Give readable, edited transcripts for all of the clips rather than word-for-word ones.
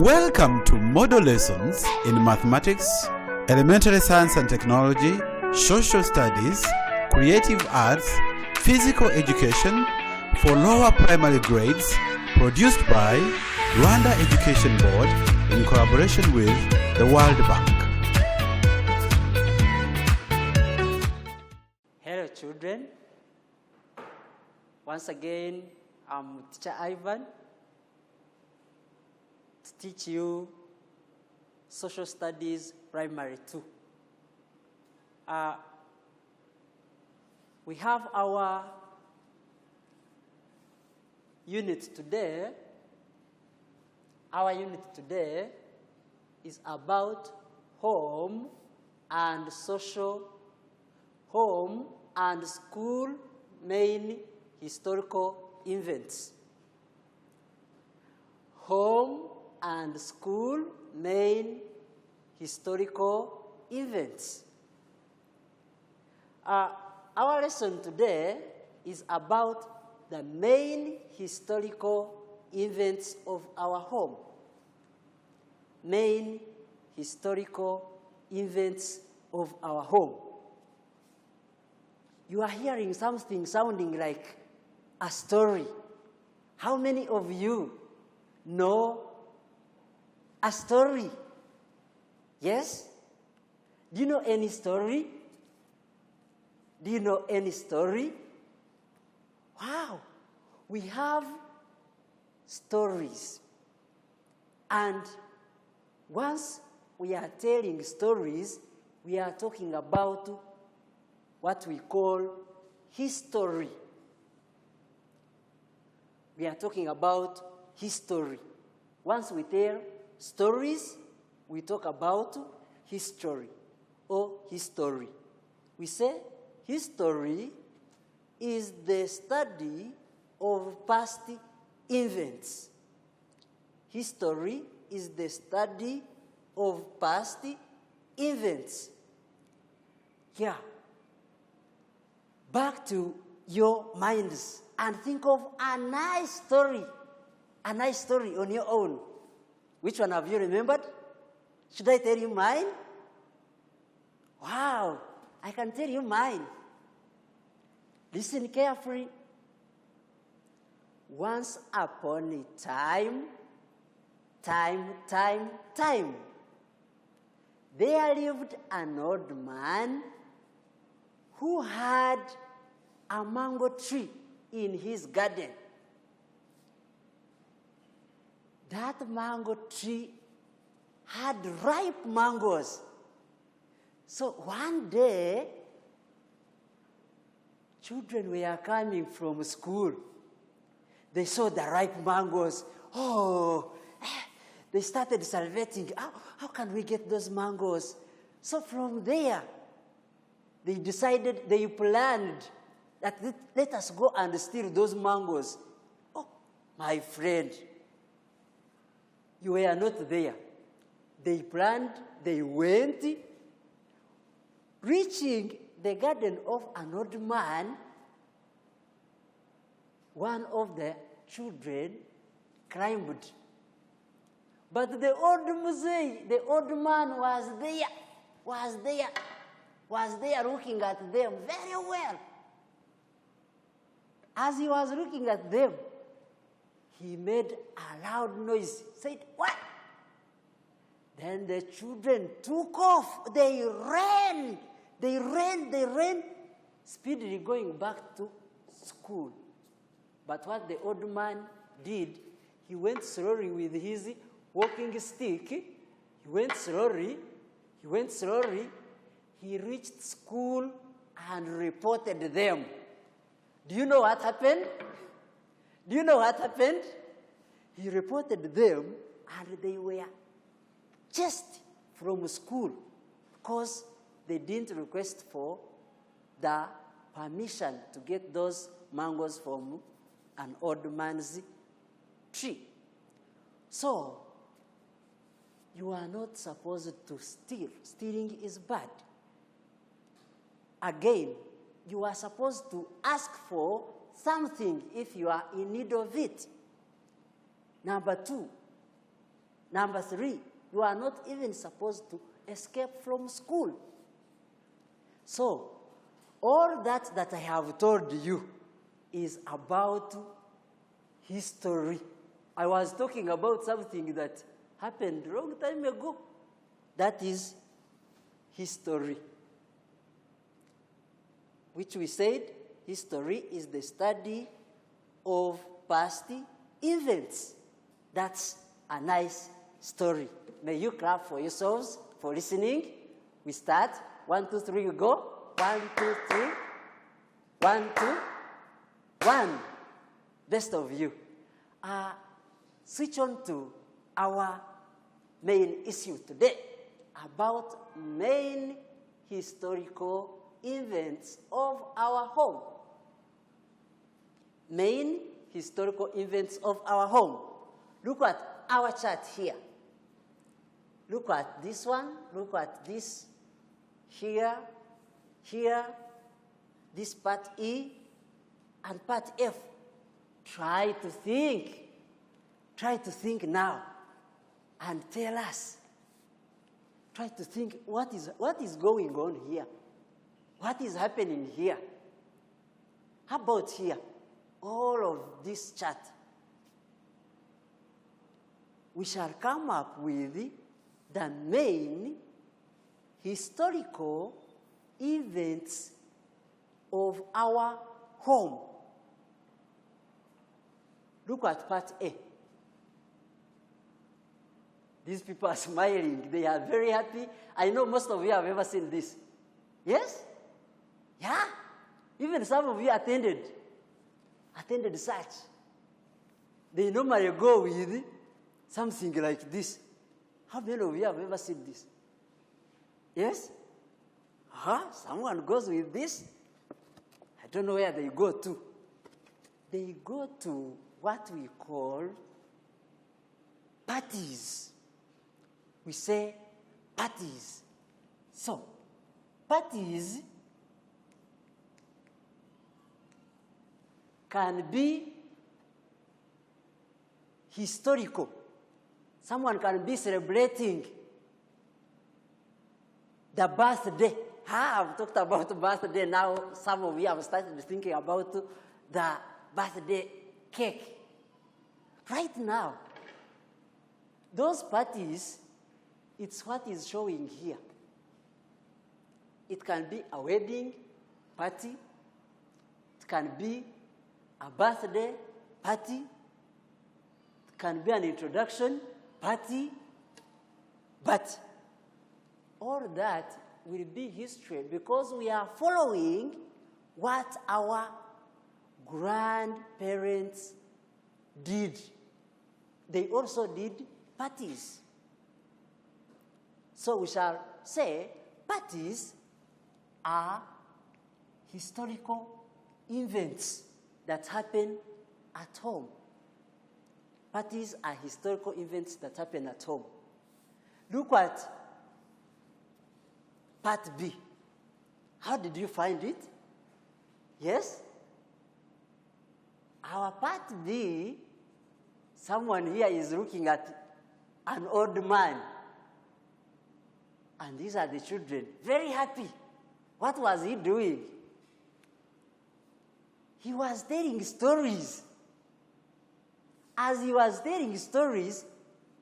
Welcome to Model Lessons in Mathematics, Elementary Science and Technology, Social Studies, Creative Arts, Physical Education for lower primary grades, produced by Rwanda Education Board in collaboration with the World Bank. Hello children. Once again, I'm Teacher Ivan to teach you Social Studies Primary 2. We have our unit today. Our unit today is about home and social, home and school main historical events. Home and school main historical events. Our lesson today is about the main historical events of our home. Main historical events of our home. You are hearing something sounding like a story. How many of you know a story? Yes? Do you know any story? Do you know any story? Wow, we have stories. And once we are telling stories, we are talking about what we call history. We are talking about history. Once we tell stories, we talk about history or history. We say history is the study of past events. History is the study of past events. Yeah. Back to your minds and think of a nice story on your own. Which one have you remembered? Should I tell you mine? Wow, I can tell you mine. Listen carefully. Once upon a time, there lived an old man who had a mango tree in his garden. That mango tree had ripe mangoes. So one day, children were coming from school. They saw the ripe mangoes. Oh, they started salivating. How can we get those mangoes? So from there, they planned that let us go and steal those mangoes. Oh, my friend, you were not there. They planned, they went, reaching the garden of an old man. One of the children climbed. But the old man was there looking at them very well. As he was looking at them, he made a loud noise, said, "What?" Then the children took off. They ran, speedily going back to school. But what the old man did, he went slowly with his walking stick. He went slowly. He reached school and reported them. Do you know what happened? He reported them, and they were chased from school because they didn't request for the permission to get those mangoes from an old man's tree. So, you are not supposed to steal. Stealing is bad. Again, you are supposed to ask for something if you are in need of it. Number two, Number 3, you are not even supposed to escape from school. So, all that I have told you is about history. I was talking about something that happened a long time ago. That is history. Which we said, history is the study of past events. That's a nice story. May you clap for yourselves for listening. We start. 1, 2, 3, we go. 1, 2, 3. 1, 2, 1. Best of you. Switch on to our main issue today about main historical events of our home. Main historical events of our home. Look at our chart here. Look at this one. Look at this here, here, this part E, and part F. Try to think. Try to think now and tell us. Try to think what is going on here. What is happening here? How about here? All of this chart. We shall come up with the main historical events of our home. Look at part A. These people are smiling. They are very happy. I know most of you have ever seen this. Yes? Yeah? Even some of you attended such. They normally go with something like this. How many of you have ever seen this? Yes? Someone goes with this. I don't know where they go to. They go to what we call parties. We say parties. So, parties can be historical. Someone can be celebrating the birthday. I've talked about the birthday now. Some of you have started thinking about the birthday cake. Right now, those parties, it's what is showing here. It can be a wedding party. It can be a birthday party. It can be an introduction party. But all that will be history because we are following what our grandparents did. They also did parties. So we shall say parties are historical events that happen at home. Parties are historical events that happen at home. Look at part B. How did you find it? Yes? Our part B, someone here is looking at an old man. And these are the children, very happy. What was he doing? He was telling stories. As he was telling stories,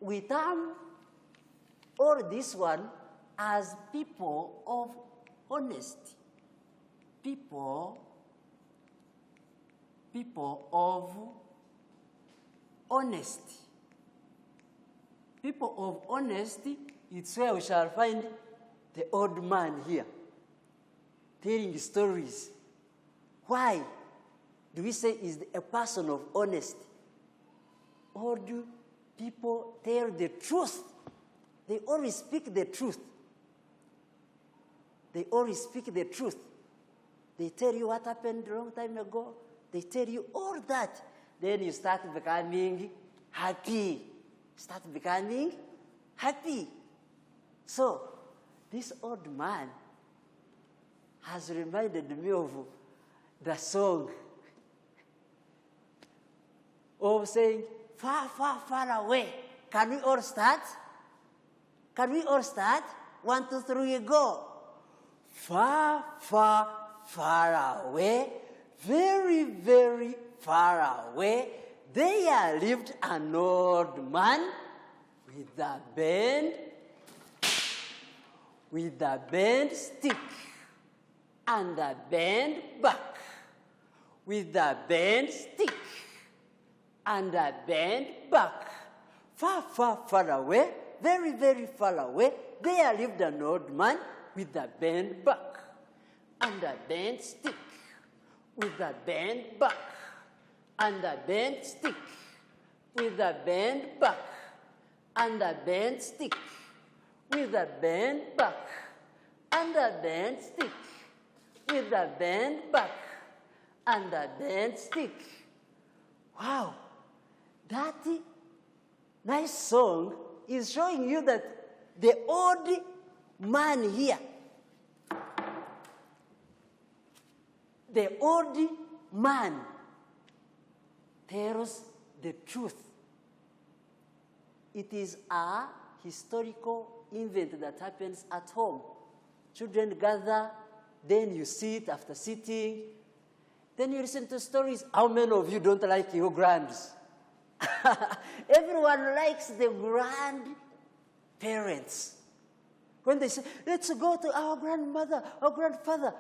we term all this one as people of honesty. People of honesty. People of honesty, it's where we shall find the old man here, telling stories. Why do we say is a person of honesty? Old people tell the truth. They always speak the truth. They always speak the truth. They tell you what happened a long time ago. They tell you all that. Then you start becoming happy. Start becoming happy. So, this old man has reminded me of the song of saying, far, far, far away, can we all start? Can we all start? 1, 2, 3, go. Far, far, far away, very, very far away, there lived an old man with a bent stick and a bent back. With a bent stick and a bent back. Far, far, far away, very, very far away, there lived an old man with a bent back and a bent stick. With a bent back and a bent stick. With a bent back and a bent stick. With a bent back and a bent stick. With a bent back and a bent stick. Wow, that nice song is showing you that the old man here, the old man tells the truth. It is a historical event that happens at home. Children gather, then you sit after sitting, then you listen to stories. How many of you don't like your grands? Everyone likes the grandparents. When they say, let's go to our grandmother, our grandfather,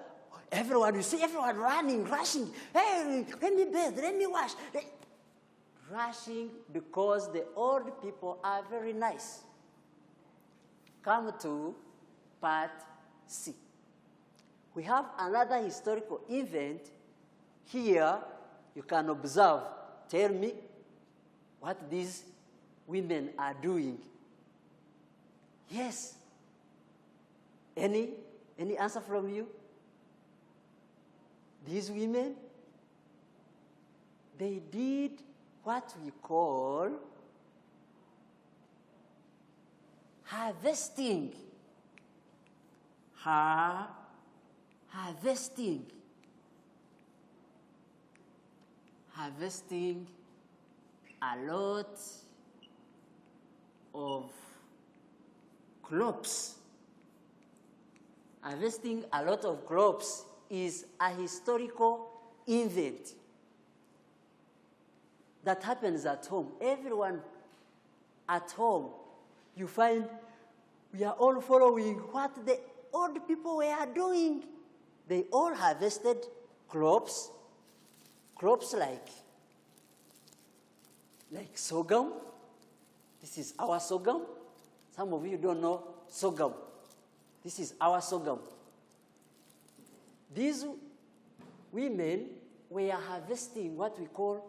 everyone, you see everyone running, rushing. Hey, let me bathe, let me wash. Rushing because the old people are very nice. Come to part C. We have another historical event. Here, you can observe. Tell me what these women are doing. Yes. Any answer from you? These women, they did what we call harvesting. Harvesting. Harvesting a lot of crops. Harvesting a lot of crops is a historical event that happens at home. Everyone at home, you find we are all following what the old people were doing. They all harvested crops like sorghum. This is our sorghum. Some of you don't know sorghum. This is our sorghum. These women were harvesting what we call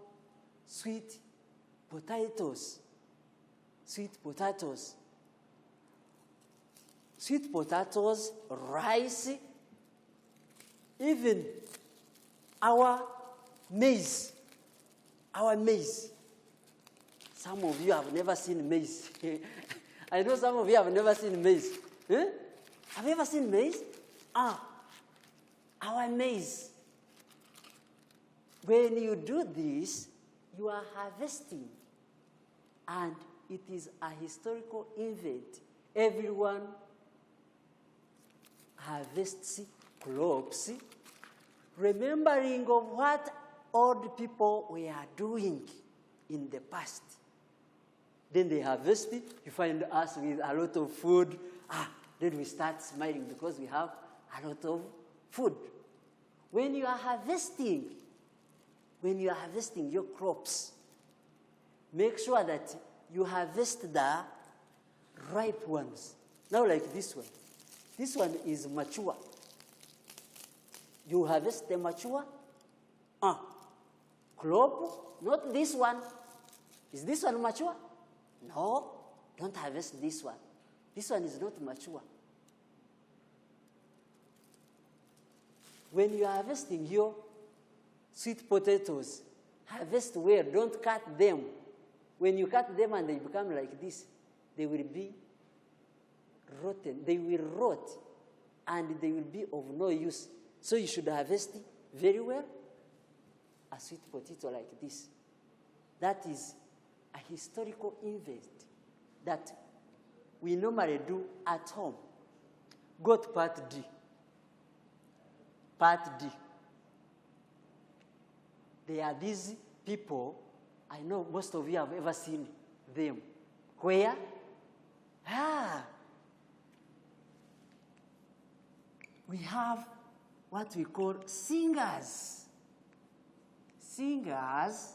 sweet potatoes. Sweet potatoes. Sweet potatoes, rice, even our maize. Our maize. Some of you have never seen maize. I know some of you have never seen maize. Huh? Have you ever seen maize? Our maize. When you do this, you are harvesting. And it is a historical event. Everyone harvests crops, remembering of what old people were doing in the past. Then they harvest it. You find us with a lot of food. Then we start smiling because we have a lot of food. When you are harvesting your crops, make sure that you harvest the ripe ones. Now like this one. This one is mature. You harvest the mature crop, not this one. Is this one mature? No, don't harvest this one. This one is not mature. When you are harvesting your sweet potatoes, harvest well, don't cut them. When you cut them and they become like this, they will be rotten. They will rot, and they will be of no use. So you should harvest very well a sweet potato like this. That is a historical event that we normally do at home. Go to part D. Part D. There are these people, I know most of you have ever seen them. Where? We have what we call singers. Singers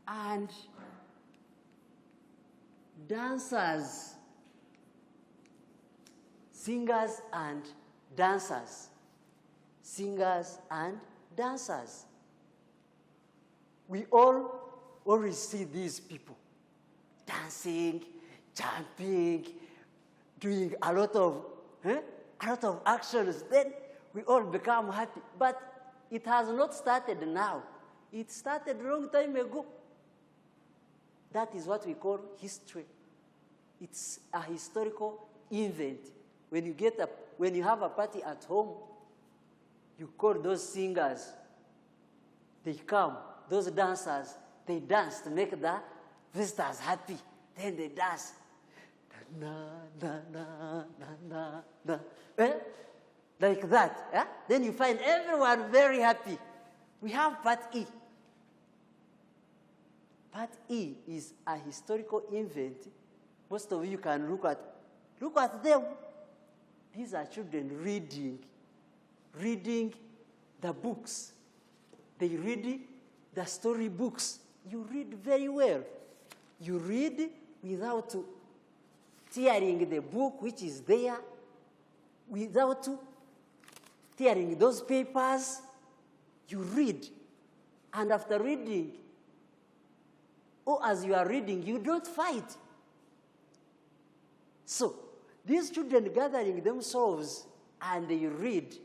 and dancers. Singers and dancers. Singers and dancers. We all always see these people dancing, jumping, doing a lot of actions. Then we all become happy. But it has not started now. It started a long time ago. That is what we call history. It's a historical event. When you have a party at home, you call those singers. They come. Those dancers, they dance to make the visitors happy. Then they dance. Na, na, na, na, na, na. Like that. Yeah? Then you find everyone very happy. We have part E. Part E is a historical event. Most of you can look at them. These are children reading the books. They read the story books. You read very well. You read without tearing the book which is there, without tearing those papers. You read. And after reading, or as you are reading, you don't fight. So, these children gathering themselves and they read.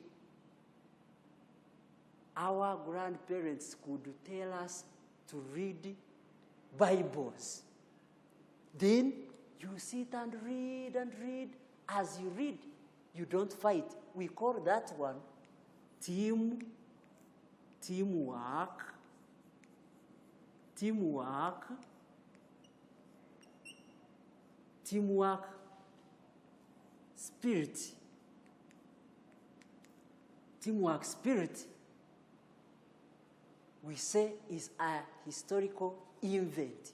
Our grandparents could tell us to read Bibles. Then you sit and read and read. As you read, you don't fight. We call that one teamwork, spirit. Teamwork spirit, we say, is a historical event.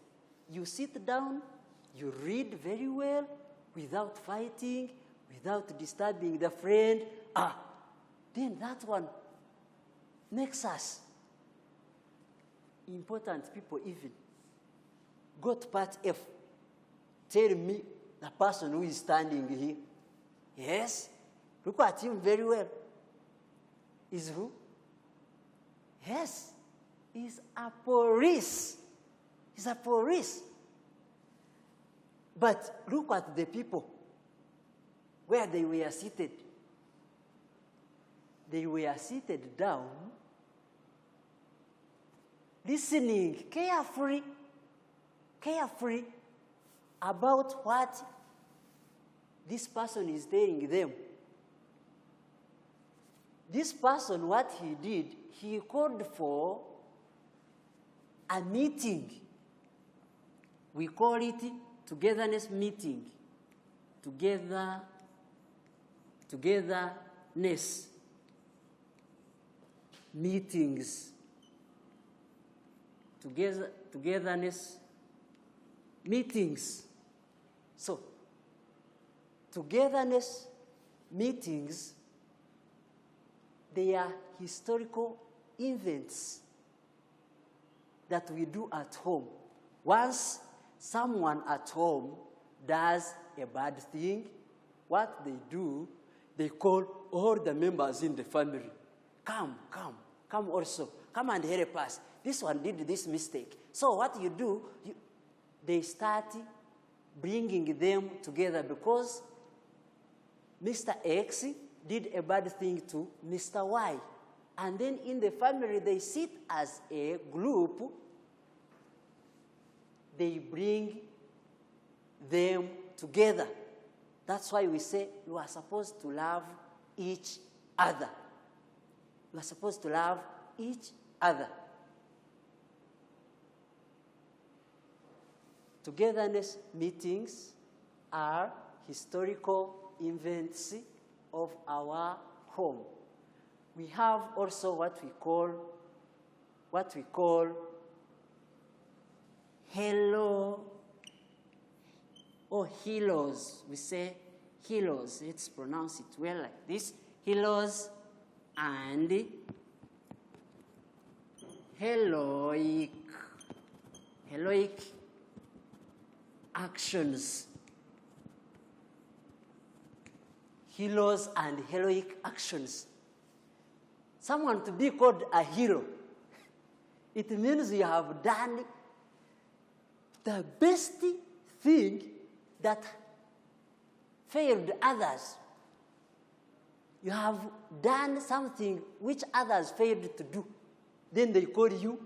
You sit down, you read very well, without fighting, without disturbing the friend. Then that one makes us important people even. Go to part F. Tell me the person who is standing here. Yes, look at him very well. Is who? Yes, he's a police. He's a police. But look at the people where they were seated. They were seated down, listening carefully about what this person is telling them. This person, what he did, he called for a meeting. We call it togetherness meeting. Togetherness meetings. Togetherness meetings. So, togetherness meetings, they are historical events that we do at home. Once someone at home does a bad thing, what they do, they call all the members in the family. Come also. Come and help us. This one did this mistake. So what you do, they start bringing them together because Mr. X did a bad thing to Mr. Y. And then in the family, they sit as a group. They bring them together. That's why we say you are supposed to love each other. You are supposed to love each other. Togetherness meetings are historical events of our home. We have also what we call hello or helos. We say helos. Let's pronounce it well like this. Helos and heroic actions. Heroes and heroic actions. Someone to be called a hero, it means you have done the best thing that failed others. You have done something which others failed to do. Then they call you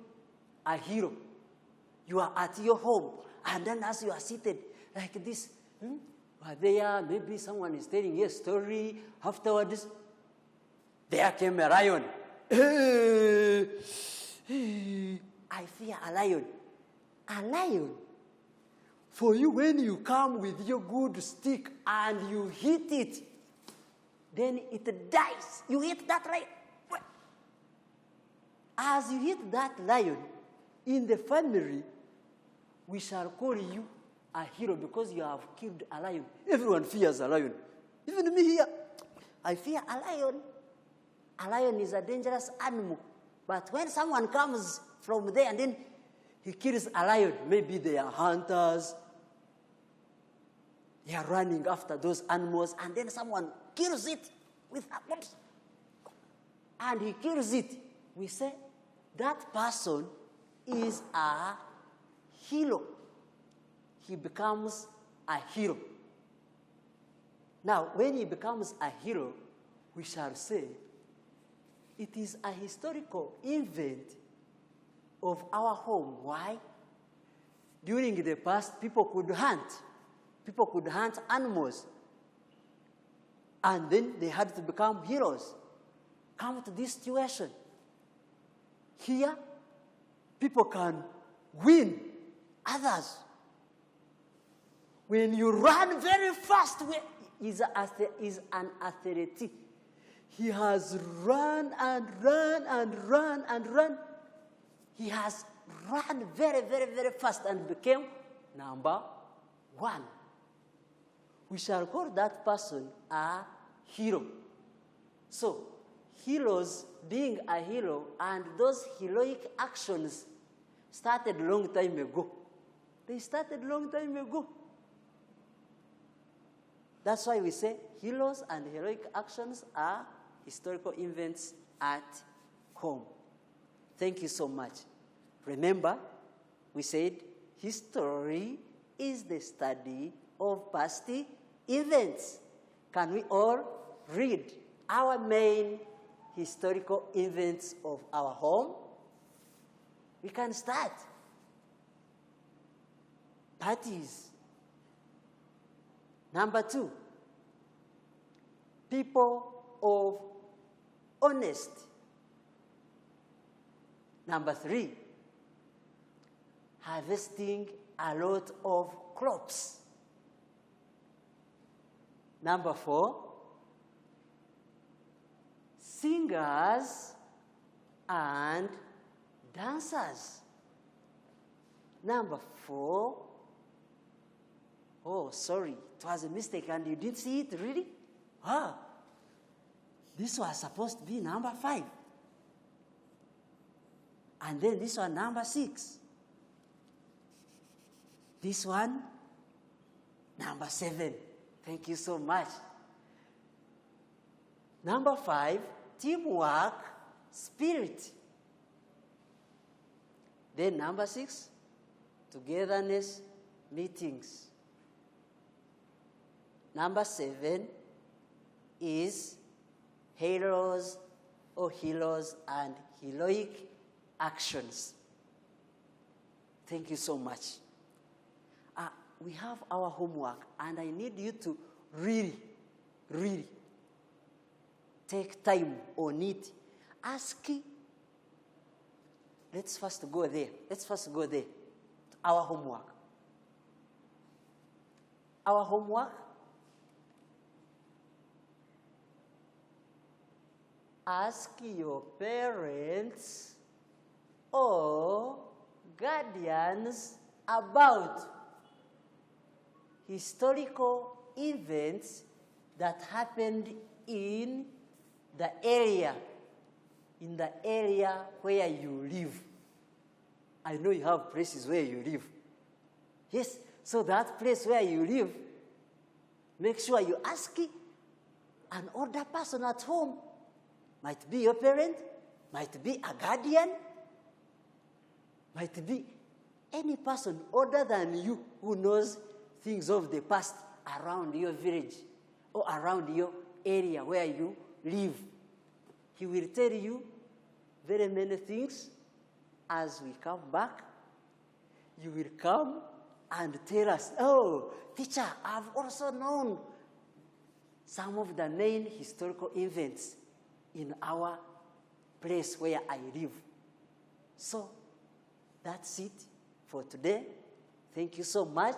a hero. You are at your home, and then as you are seated like this, there, maybe someone is telling you a story. Afterwards, there came a lion. I fear a lion. A lion. For you, when you come with your good stick and you hit it, then it dies. You hit that lion. As you hit that lion, in the family, we shall call you a hero because you have killed a lion. Everyone fears a lion. Even me here, I fear a lion. A lion is a dangerous animal. But when someone comes from there and then he kills a lion, maybe they are hunters. They are running after those animals, and then someone kills it with a gun. And he kills it. We say that person is a hero. He becomes a hero. Now, when he becomes a hero, we shall say it is a historical event of our home. Why? During the past, people could hunt. People could hunt animals. And then they had to become heroes. Come to this situation. Here, people can win others. When you run very fast, is an athlete. He has run and run and run and run. He has run very, very, very fast and became number 1. We shall call that person a hero. So, heroes being a hero and those heroic actions started a long time ago. They started a long time ago. That's why we say heroes and heroic actions are historical events at home. Thank you so much. Remember, we said history is the study of past events. Can we all read our main historical events of our home? We can start. Parties. Number 2, people of honesty. Number 3, harvesting a lot of crops. Number 4, singers and dancers. Number 4, oh, sorry, it was a mistake and you didn't see it, really? This was supposed to be number 5. And then this one, number 6. This one, number 7. Thank you so much. Number 5, teamwork, spirit. Then number 6, togetherness, meetings. Number 7 is heroes and heroic actions. Thank you so much. We have our homework, and I need you to really, really take time on it. Ask. Let's first go there. To our homework. our homework? Ask your parents or guardians about historical events that happened in the area where you live. I know you have places where you live. Yes, so that place where you live, make sure you ask an older person at home. Might be your parent, might be a guardian, might be any person older than you who knows things of the past around your village or around your area where you live. He will tell you very many things. As we come back, you will come and tell us, oh, teacher, I've also known some of the main historical events in our place where I live. So that's it for today. Thank you so much.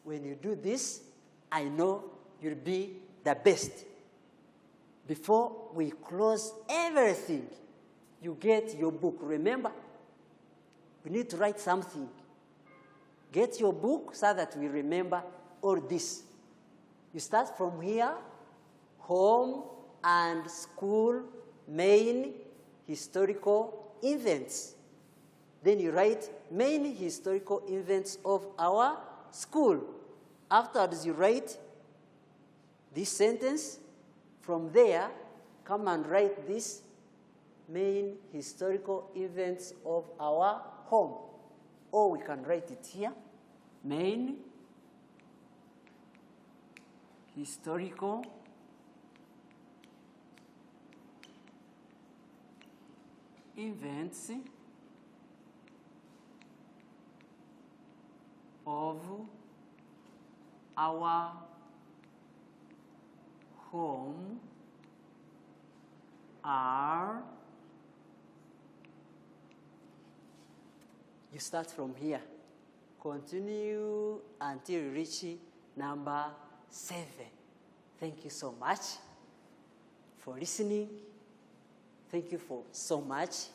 When you do this, I know you'll be the best. Before we close everything, you get your book. Remember, we need to write something. Get your book so that we remember all this. You start from here, home and school, main historical events. Then you write main historical events of our school. Afterwards, you write this sentence. From there, come and write this main historical events of our home. Or we can write it here. Main historical events of our home are. You start from here. Continue until you reach number 7. Thank you so much for listening. Thank you for so much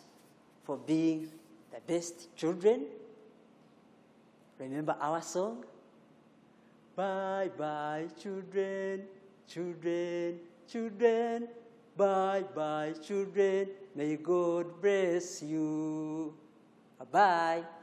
for being the best children. Remember our song? Bye bye children, children, children. Bye bye children. May God bless you. Bye bye.